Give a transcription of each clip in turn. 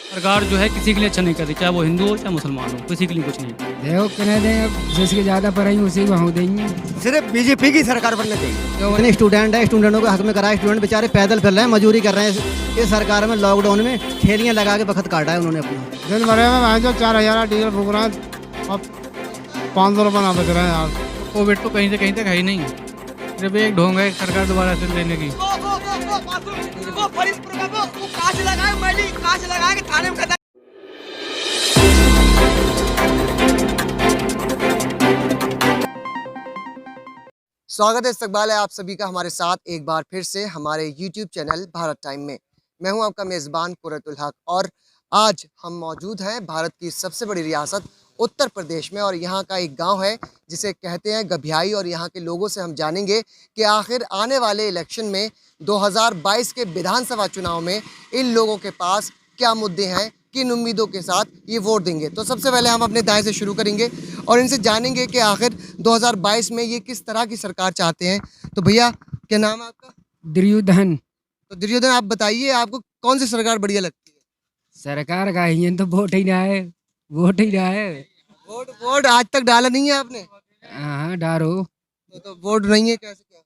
सरकार जो है किसी के लिए अच्छा नहीं कर रही, चाहे वो हिंदू हो चाहे मुसलमान हो, किसी के लिए कुछ नहीं। देखो कहने दें, अब जिसके ज़्यादा पढ़ाई उसी को हम देंगे। सिर्फ बीजेपी की सरकार बनना चाहिए। जो इतने स्टूडेंट है, स्टूडेंटों के हक में करा, स्टूडेंट बेचारे पैदल फिर रहे हैं, मजदूरी कर रहे हैं। इस सरकार में लॉकडाउन में ठेलियां लगा के वक्त काटा है उन्होंने अपना। दिन भरे में भाई जो 4,000 डीजल फूक रहे हैं, अब 500 रुपये ना बच रहे हैं यार। कोविड तो कहीं से कहीं तक है ही नहीं, सिर्फ एक ढोंग है सरकार दोबारा से लेने की। स्वागत है, इस्तकबाल है आप सभी का हमारे साथ एक बार फिर से हमारे YouTube चैनल भारत टाइम में। मैं हूं आपका मेज़बान कुरतुल हक और आज हम मौजूद हैं भारत की सबसे बड़ी रियासत उत्तर प्रदेश में और यहाँ का एक गांव है जिसे कहते हैं गभियाई। और यहाँ के लोगों से हम जानेंगे कि आखिर आने वाले इलेक्शन में 2022 के विधानसभा चुनाव में इन लोगों के पास क्या मुद्दे हैं, किन उम्मीदों के साथ ये वोट देंगे। तो सबसे पहले हम अपने दाएं से शुरू करेंगे और इनसे जानेंगे कि आखिर 2022 में ये किस तरह की सरकार चाहते हैं। तो भैया, क्या नाम है आपका? दुर्योधन। तो दुर्योधन, आप बताइए आपको कौन सी सरकार बढ़िया लगती है? सरकार का ही है तो वोट ही ना है, वोट ही ना है। वोट आज तक डाला नहीं है आपने? हाँ डारो। तो वोट नहीं है, कैसे क्या?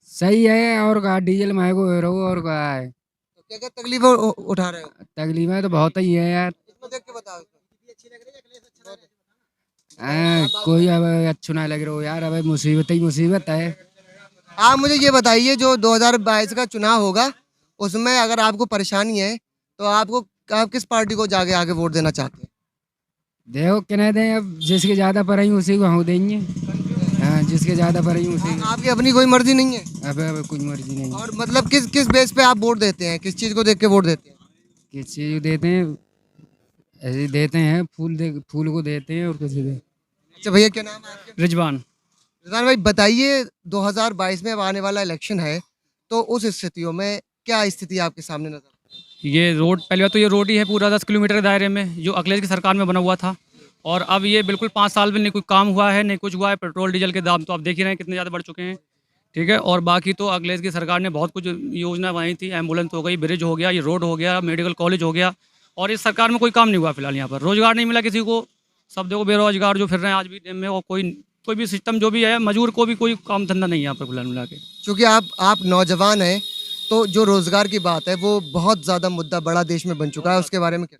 सही है। और का डीजल महंगो हो रहा और का है। तो क्या क्या तकलीफ उठा रहे हो? तकलीफें तो बहुत ही है यार। इसमें देख के बताओ। कोई अब अच्छा ना लग रहा हो यार, अब मुसीबत ही मुसीबत है। आप मुझे ये बताइए, जो 2022 का चुनाव होगा उसमें अगर आपको परेशानी है तो आप किस पार्टी को जाके आगे वोट देना चाहते हैं? देखो कहने दें, अब जिसके ज़्यादा पढ़ाई उसी को हम देंगे। हाँ, जिसके ज़्यादा पढ़ाई उसी को। आपकी अपनी कोई मर्जी नहीं है? अब कुछ मर्जी नहीं। और मतलब किस किस बेस पे आप वोट देते हैं, किस चीज़ को देख के वोट देते हैं? किस चीज़ को देते हैं, ऐसे देते हैं, फूल को देते हैं और कुछ भी। अच्छा भैया, क्या नाम है आपका? रिजवान। रिजवान भाई, बताइए 2022 में अब आने वाला इलेक्शन है तो उस स्थितियों में क्या स्थिति आपके सामने नजर आती है? ये रोड, पहले तो ये रोड ही है पूरा 10 किलोमीटर के दायरे में, जो अखिलेश की सरकार में बना हुआ था। और अब ये बिल्कुल 5 साल में नहीं कोई काम हुआ है, नहीं कुछ हुआ है। पेट्रोल डीजल के दाम तो आप देख ही रहे हैं कितने ज़्यादा बढ़ चुके हैं, ठीक है। और बाकी तो अखिलेश की सरकार ने बहुत कुछ योजना बनाई थी, एम्बुलेंस हो गई, ब्रिज हो गया, ये रोड हो गया, मेडिकल कॉलेज हो गया। और इस सरकार में कोई काम नहीं हुआ फिलहाल। यहाँ पर रोजगार नहीं मिला किसी को, सब देखो बेरोजगार जो फिर रहे हैं आज भी डैम में। और कोई भी सिस्टम जो भी है, मजदूर को भी कोई काम धंधा नहीं है यहाँ पर फिलहाल मिला के। क्योंकि आप नौजवान हैं तो जो रोजगार की बात है वो बहुत ज़्यादा मुद्दा बड़ा देश में बन चुका है, उसके बारे में क्या?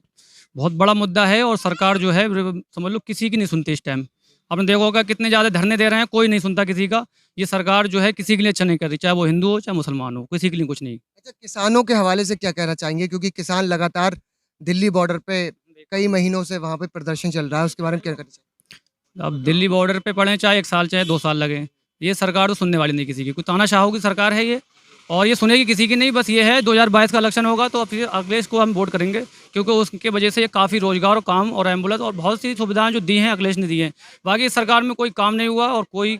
बहुत बड़ा मुद्दा है और सरकार जो है समझ लो किसी की नहीं सुनती इस टाइम। आपने देखा होगा कितने ज़्यादा धरने दे रहे हैं, कोई नहीं सुनता किसी का। ये सरकार जो है किसी के लिए अच्छा नहीं कर रही, चाहे वो हिंदू हो चाहे मुसलमान हो, किसी के लिए कुछ नहीं। अच्छा, किसानों के हवाले से क्या कहना चाहेंगे? क्योंकि किसान लगातार दिल्ली बॉर्डर पे कई महीनों से वहाँ पे प्रदर्शन चल रहा है, उसके बारे में क्या कहना चाहिए? अब दिल्ली बॉर्डर पे पड़े चाहे 1 साल चाहे 2 साल लगे, ये सरकार तो सुनने वाली नहीं किसी की। कोई तानाशाहों की सरकार है ये, और ये सुनेगी किसी की नहीं। बस ये है 2022 का इलेक्शन होगा तो फिर अखिलेश को हम वोट करेंगे, क्योंकि उसके वजह से ये काफ़ी रोजगार और काम और एम्बुलेंस और बहुत सी सुविधाएं जो दी हैं अखिलेश ने दी हैं। बाकी इस सरकार में कोई काम नहीं हुआ और कोई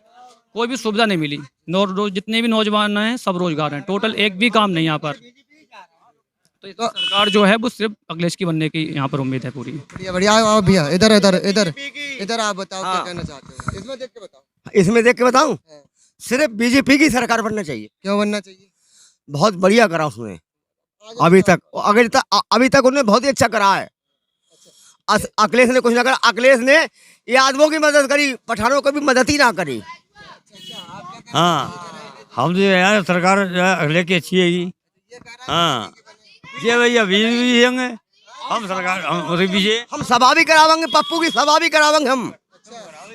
भी सुविधा नहीं मिली। जितने भी नौजवान हैं सब रोजगार हैं, टोटल एक भी काम नहीं यहाँ पर। तो इस सरकार जो है वो सिर्फ अखिलेश की बनने की यहाँ पर उम्मीद है पूरी। बढ़िया बढ़िया। आओ भैया, इधर इधर इधर इधर आप बताओ क्या कहना चाहते हो? इसमें देख के बताओ। इसमें देख के बताऊं, हाँ। सिर्फ बीजेपी की सरकार बनना चाहिए। क्यों बनना चाहिए? बहुत बढ़िया करा उसने अभी तक उन्होंने बहुत ही अच्छा करा है। अखिलेश ने कुछ ना करा। अखिलेश ने यादवों की मदद करी, पठानों को भी मदद ही ना करी। हाँ, हम तो यार सरकार अखिलेश की अच्छी है। हाँ जी भैया, भी होंगे हम सरकार, हम पीछे हम सभा भी करावांगे, पप्पू की सभा भी करावांगे हम।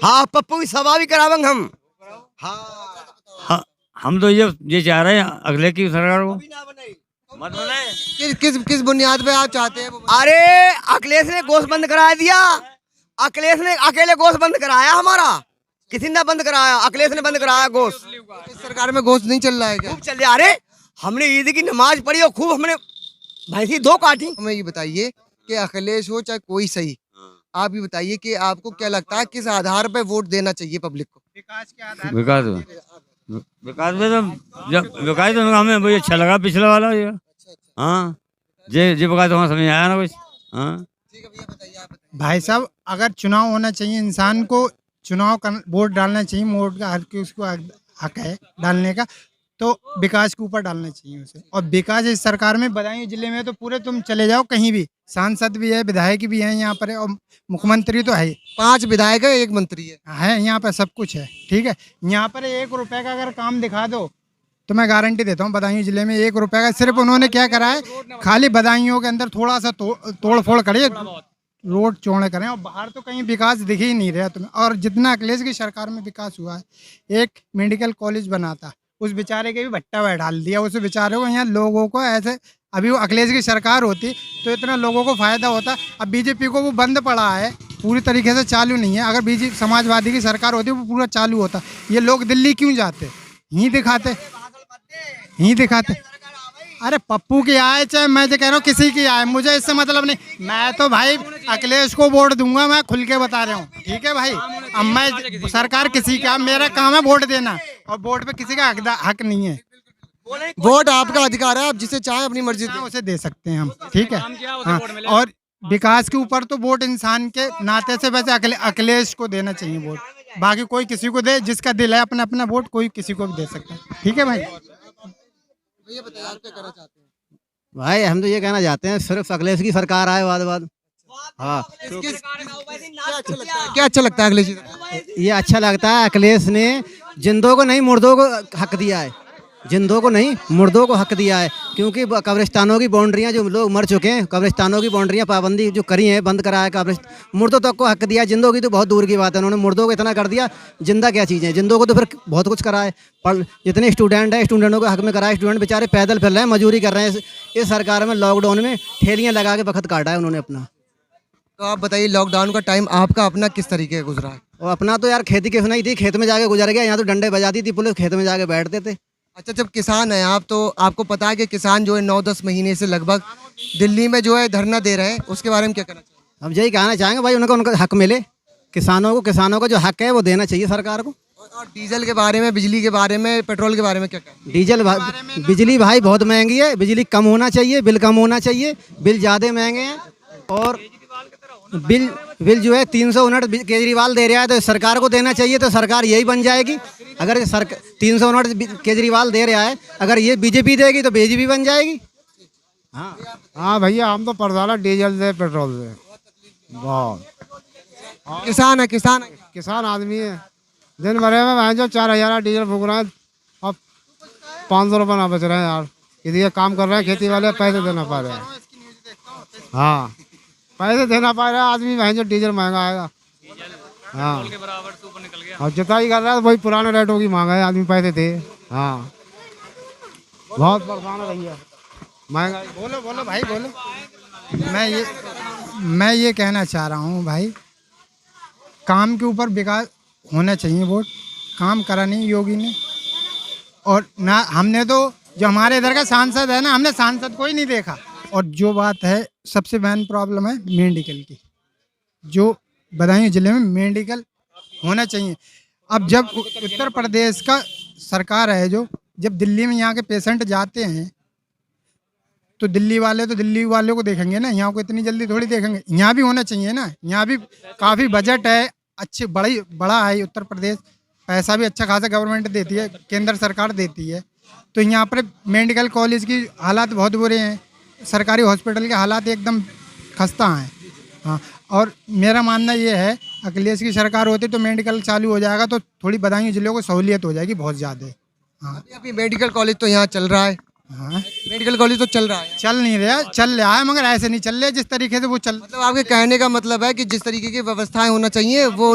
हाँ, पप्पू की सभा भी करावांगे हम। हाँ, हम तो ये चाह रहे हैं अगले की सरकार को मत बनाए। किस बुनियाद पे आप चाहते हैं? अरे अखिलेश ने गोश्त बंद करा दिया। अखिलेश ने अकेले गोश्त बंद कराया हमारा, किसी ने बंद कराया? अखिलेश ने बंद कराया गोश्त। इस सरकार में गोश्त नहीं चल रहा है क्या? खूब चल रहा। अरे हमने ईद की नमाज पढ़ी और खूब हमने भैंसी 2 काटी। हमें ये बताइए कि अखिलेश हो चाहे कोई सही, आप ये बताइए कि आपको क्या लगता है किस आधार पे वोट देना चाहिए पब्लिक को? विकास तो हमें भाई अच्छा लगा पिछला वाला ये। हाँ जी विकास तो हमें समझ आया ना कुछ। हाँ ठीक है भैया, बताइए आप बताइए। भाई साहब, अगर चुनाव होना चाहिए, इंसान को चुनाव का वोट डालना चाहिए, वोट का हक उसको हक है डालने का। तो विकास के ऊपर डालना चाहिए उसे। और विकास इस सरकार में बदायूं जिले में तो पूरे तुम चले जाओ कहीं भी, सांसद भी है, विधायक भी हैं यहाँ पर, और मुख्यमंत्री तो है ही। 5 विधायक है, 1 मंत्री है। यहाँ पर सब कुछ है, ठीक है। यहाँ पर 1 रुपए का अगर काम दिखा दो तो मैं गारंटी देता हूँ बदायूं जिले में 1 रुपए का। सिर्फ उन्होंने क्या करा है, खाली बदायूं के अंदर थोड़ा सा तोड़ फोड़ करे, रोड चौड़े करें, और बाहर तो कहीं विकास दिख ही नहीं रहा तुम्हें। और जितना अखिलेश की सरकार में विकास हुआ है, एक मेडिकल कॉलेज बनाता, उस बेचारे के भी भट्टा डाल दिया। उस बेचारे को यहाँ लोगों को ऐसे, अभी वो अखिलेश की सरकार होती तो इतना लोगों को फायदा होता। अब बीजेपी को वो बंद पड़ा है, पूरी तरीके से चालू नहीं है। अगर बीजेपी समाजवादी की सरकार होती वो पूरा चालू होता। ये लोग दिल्ली क्यों जाते, यहीं दिखाते। अरे पप्पू की आए चाहे मैं जो कह रहा हूँ किसी की आए, मुझे इससे मतलब नहीं। मैं तो भाई अखिलेश को वोट दूंगा, मैं खुल के बता रहा हूँ, ठीक है भाई। अब मैं सरकार किसी का, मेरा काम है वोट देना, और वोट पे किसी का हक नहीं है। वोट आपका अधिकार है, आप जिसे चाहें अपनी मर्जी से उसे दे सकते हैं हम, ठीक है। हाँ, और विकास के ऊपर तो वोट इंसान के नाते से वैसे अखिलेश को देना चाहिए वोट। बाकी कोई किसी को दे, जिसका दिल है अपना अपना वोट कोई किसी को भी दे सकता है, ठीक है भाई। ये बताइए आप क्या कहना चाहते हैं? भाई हम तो ये कहना चाहते हैं सिर्फ अखिलेश की सरकार आए बाद। हाँ, क्या अच्छा लगता है अखिलेश जी? ये अच्छा लगता है, अखिलेश ने जिंदों को नहीं मुर्दों को हक दिया है, जिंदों को नहीं मुर्दों को हक दिया है। क्योंकि कब्रिस्तानों की बाउंड्रियां, जो लोग मर चुके हैं, कब्रिस्तानों की बाउंड्रियां पाबंदी जो करी है, बंद करा है। मुर्दों तक को हक दिया, जिंदों की तो बहुत दूर की बात है। उन्होंने मुर्दों को इतना कर दिया, जिंदा क्या चीज़ें, जिंदों को तो फिर बहुत कुछ करा है। जितने स्टूडेंट हैं, स्टूडेंटों के हक में करा है। स्टूडेंट बेचारे पैदल फिर रहे हैं, मजदूरी कर रहे हैं। इस सरकार में लॉकडाउन में ठेलियाँ लगा के वक्त काटा है उन्होंने अपना। तो आप बताइए, लॉकडाउन का टाइम आपका अपना किस तरीके का गुजरा है? और अपना तो यार खेती की सुनाई थी, खेत में जाके गुजर गया। यहाँ तो डंडे बजाती थी पुलिस, खेत में जाके बैठते थे। अच्छा, जब किसान हैं आप, तो आपको पता है कि किसान जो है 9-10 महीने से लगभग दिल्ली में जो है धरना दे रहे हैं, उसके बारे में क्या कहना चाहिए? हम यही कहना चाहेंगे भाई, उनका हक मिले, किसानों का जो हक है वो देना चाहिए सरकार को। और डीजल के बारे में, बिजली के बारे में, पेट्रोल के बारे में क्या कहना? बिजली भाई बहुत महंगी है, बिजली कम होना चाहिए, बिल कम होना चाहिए। बिल ज़्यादा महंगे हैं, और बिल जो है 300 यूनिट केजरीवाल दे रहा है, तो सरकार को देना चाहिए, तो सरकार यही बन जाएगी। अगर 300 यूनिट केजरीवाल दे रहा है, अगर ये बीजेपी देगी तो बीजेपी बन जाएगी। हाँ भैया, हम तो परदाला डीजल से पेट्रोल से बहुत किसान आदमी है। दिन भर में जो 4000 डीजल फूक रहे हैं, अब 500 रुपये ना बच रहे हैं यार। किसी का काम कर रहे हैं, खेती वाले पैसे देना पा रहे हैं। हाँ, पैसे देना पा रहा है आदमी, वहीं जो डीजल महंगा आएगा। हाँ, और जुताई कर रहा है तो वही पुराने रेटों की मांगा है, आदमी पैसे दे। हाँ, बहुत परेशान है भैया, महंगा। बोलो भाई बोलो। मैं ये कहना चाह रहा हूँ भाई, काम के ऊपर विकास होना चाहिए। वोट काम करा नहीं योगी ने, और ना हमने तो, जो हमारे इधर का सांसद है ना, हमने सांसद को ही नहीं देखा। और जो बात है, सबसे मेन प्रॉब्लम है मेडिकल की, जो बदायूं जिले में मेडिकल होना चाहिए। अब जब उत्तर प्रदेश का सरकार है, जो जब दिल्ली में यहाँ के पेशेंट जाते हैं, तो दिल्ली वाले को देखेंगे ना, यहाँ को इतनी जल्दी थोड़ी देखेंगे। यहाँ भी होना चाहिए ना, यहाँ भी काफ़ी बजट है, अच्छे बड़ा है उत्तर प्रदेश, पैसा भी अच्छा खासा गवर्नमेंट देती है, केंद्र सरकार देती है। तो यहाँ पर मेडिकल कॉलेज की हालात बहुत बुरे हैं, सरकारी हॉस्पिटल के हालात एकदम खस्ता हैं। हाँ, और मेरा मानना ये है, अखिलेश की सरकार होती तो मेडिकल चालू हो जाएगा, तो थोड़ी बदायूं जिले को सहूलियत हो जाएगी बहुत ज़्यादा। हाँ, अभी मेडिकल कॉलेज तो यहाँ चल रहा है। हाँ, मेडिकल कॉलेज तो चल रहा है। चल नहीं रहा, चल रहा है, मगर ऐसे नहीं चल रहे जिस तरीके से वो चल। मतलब आपके कहने का मतलब है कि जिस तरीके की व्यवस्थाएं होना चाहिए वो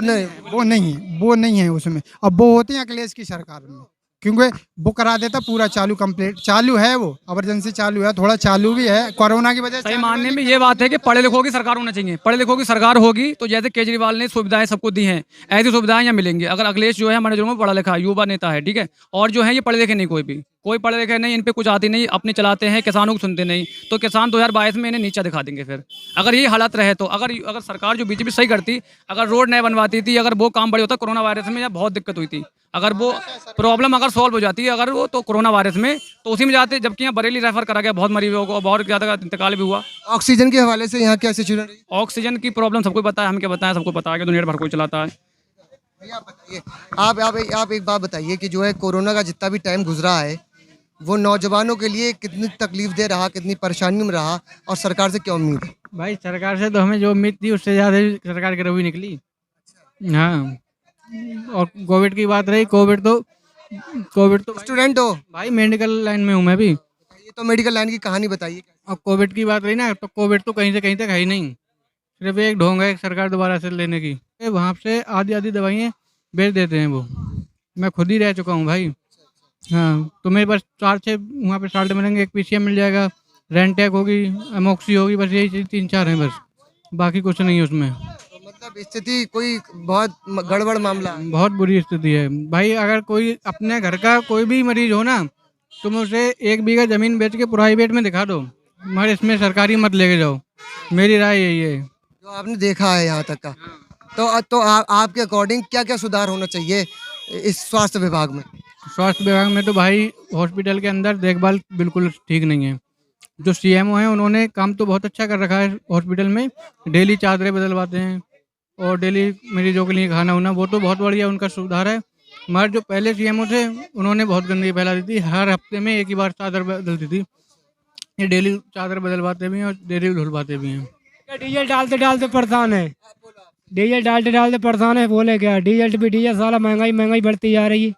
नहीं है उसमें। अब वो होती है अखिलेश की सरकार में, क्योंकि वो करा देता पूरा चालू, कंप्लीट चालू है, वो इमरजेंसी चालू है, थोड़ा चालू भी है कोरोना की वजह से। सही मानने में ये बात है कि पढ़े लिखों की सरकार होना चाहिए। पढ़े लिखों की सरकार होगी तो जैसे केजरीवाल ने सुविधाएं सबको दी हैं, ऐसी सुविधाएं यहाँ मिलेंगी। अगर अखिलेश जो है हमारे जो में पढ़ा लिखा युवा नेता है, ठीक है, और जो है ये पढ़े लिखे नहीं, कोई पढ़े लिखे नहीं, इन पे कुछ आती नहीं, अपने चलाते हैं, किसानों को सुनते नहीं, तो किसान 2022 में इन्हें नीचा दिखा देंगे। फिर अगर ये हालत रहे तो, अगर सरकार जो बीजेपी सही करती, अगर रोड नहीं बनवाती थी, अगर वो काम बड़े होता, कोरोना वायरस में यहाँ बहुत दिक्कत हुई थी, अगर वो प्रॉब्लम अगर सॉल्व हो जाती है, अगर वो तो कोरोना वायरस में तो उसी में जाते, जबकि यहाँ बरेली रेफर करा गया बहुत मरीजों को, बहुत ज़्यादा इंतकाल भी हुआ। ऑक्सीजन के हवाले से यहाँ क्या सिचुएशन रही? ऑक्सीजन की प्रॉब्लम सबको पता है, हम क्या बताएं, सबको पता है कि दुनिया भर कोई चलाता है। भैया आप बताइए, आप एक बात बताइए कि जो है कोरोना का जितना भी टाइम गुजरा है, वो नौजवानों के लिए कितनी तकलीफ दे रहा, कितनी परेशानी में रहा, और सरकार से क्या उम्मीद है? भाई सरकार से तो हमें जो उम्मीद थी उससे ज़्यादा ही सरकार की रवि निकली। हाँ, और कोविड की बात रही, कोविड तो स्टूडेंट हो, भाई मेडिकल लाइन में हूँ मैं भी। ये तो मेडिकल लाइन की कहानी बताइए। और कोविड की बात रही ना, तो कोविड तो कहीं से कहीं तक है ही नहीं। सिर्फ एक ढोंग है सरकार दोबारा से लेने की। वहाँ से आधी आधी दवाइयाँ बेच देते हैं वो। मैं खुद ही रह चुका हूँ भाई। हाँ, तुम्हें बस 4-6 वहाँ पे साल्ट मिलेंगे, एक पीसीएम मिल जाएगा, रेंटेक होगी, एमोक्सी होगी, बस यही चीज़ 3-4 हैं बस, बाकी कुछ नहीं है उसमें। तो मतलब स्थिति कोई बहुत गड़बड़ मामला है। बहुत बुरी स्थिति है भाई। अगर कोई अपने घर का कोई भी मरीज हो ना, तुम उसे 1 बीघा ज़मीन बेच के प्राइवेट में दिखा दो, मगर इसमें सरकारी मत लेके जाओ। मेरी राय यही है। जो आपने देखा है यहाँ तक का, तो आपके अकॉर्डिंग क्या क्या सुधार होना चाहिए इस स्वास्थ्य विभाग में? स्वास्थ्य विभाग में तो भाई हॉस्पिटल के अंदर देखभाल बिल्कुल ठीक नहीं है। जो सीएमओ हैं उन्होंने काम तो बहुत अच्छा कर रखा है हॉस्पिटल में, डेली चादरें बदलवाते हैं और डेली मरीजों के लिए खाना वाना, वो तो बहुत बढ़िया उनका सुधार है। मगर जो पहले सीएमओ थे उन्होंने बहुत गंदगी फैला दी थी, हर हफ्ते में एक ही बार चादर बदलती थी। ये डेली चादर बदलवाते भी हैं और डेली धुलवाते भी हैं। डीजल डालते डालते परेशान है, डीजल डालते डालते परेशान है। बोले क्या, डीजल भी डीजल, साला महंगाई बढ़ती जा रही है।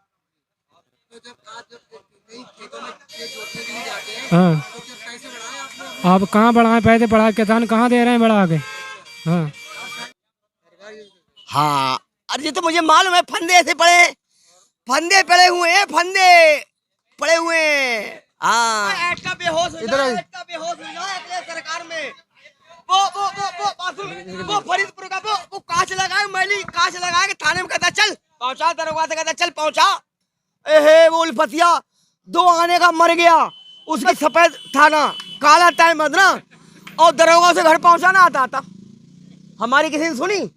हाँ, आप कहाँ बढ़ाएं पैसे, बढ़ा किसान कहाँ दे रहे हैं बढ़ा के। हाँ हाँ, अरे ये तो मुझे मालूम है, फंदे ऐसे पड़े हुए हैं, फंदे पड़े हुए हैं। हाँ, ऐसा बेहोश हो जाए, ऐसा बेहोश हो जाए अगले सरकार में। वो फरीदपुर का वो कांच लगाए, मैली कांच लगा के थाने में कहता चल पहुंचा, दरोगा से कहता चल पहुंचा। एहे वो उल्फतिया 2 आने का मर गया, उसका सफेद थाना काला टाइम बदना, और दरोगा से घर पहुंचाना आता। हमारी किसी ने सुनी?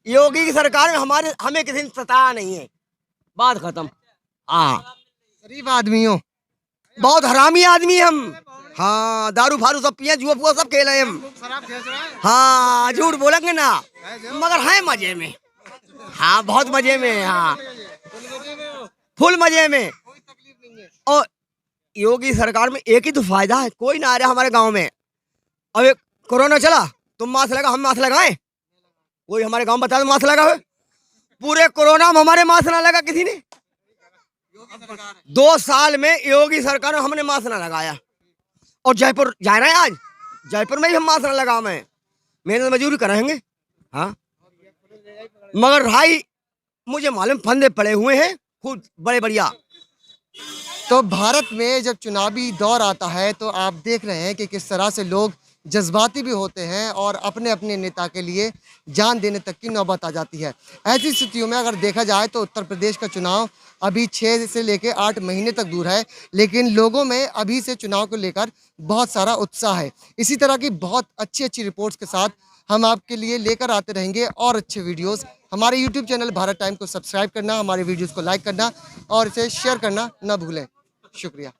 योगी की सरकार में हमें किसी ने सताया नहीं है, बात खत्म। हाँ, शरीफ आदमी हो, बहुत हरामी आदमी हम। हाँ, दारू फारू सब पिए, जुआ फुआ सब खेले हम। हाँ, झूठ बोलेंगे ना, मगर है मजे में। हाँ, बहुत मजे में। हाँ, फुल मजे में। और योगी सरकार में एक ही तो फायदा है, कोई ना आ रहा हमारे गांव में। अब एक कोरोना चला, तुम मास्क लगा, हम मास्क लगाएं? कोई हमारे गांव बता दो मास्क लगा हो? पूरे कोरोना में हमारे मास्क ना लगा किसी ने। 2 साल में योगी सरकार में हमने मास्क ना लगाया। और जयपुर जा रहे हैं, आज जयपुर में भी हम मास्क ना लगा, मैं मेहनत मजदूरी कराएंगे। हाँ, मगर भाई मुझे मालूम फंदे पड़े हुए हैं खुद बड़े बढ़िया। तो भारत में जब चुनावी दौर आता है तो आप देख रहे हैं कि किस तरह से लोग जज्बाती भी होते हैं और अपने अपने नेता के लिए जान देने तक की नौबत आ जाती है। ऐसी स्थितियों में अगर देखा जाए तो उत्तर प्रदेश का चुनाव अभी 6 से लेकर 8 महीने तक दूर है, लेकिन लोगों में अभी से चुनाव को लेकर बहुत सारा उत्साह है। इसी तरह की बहुत अच्छी अच्छी रिपोर्ट्स के साथ हम आपके लिए लेकर आते रहेंगे और अच्छे वीडियोस। हमारे यूट्यूब चैनल भारत टाइम को सब्सक्राइब करना, हमारे वीडियोस को लाइक करना और इसे शेयर करना न भूलें। शुक्रिया।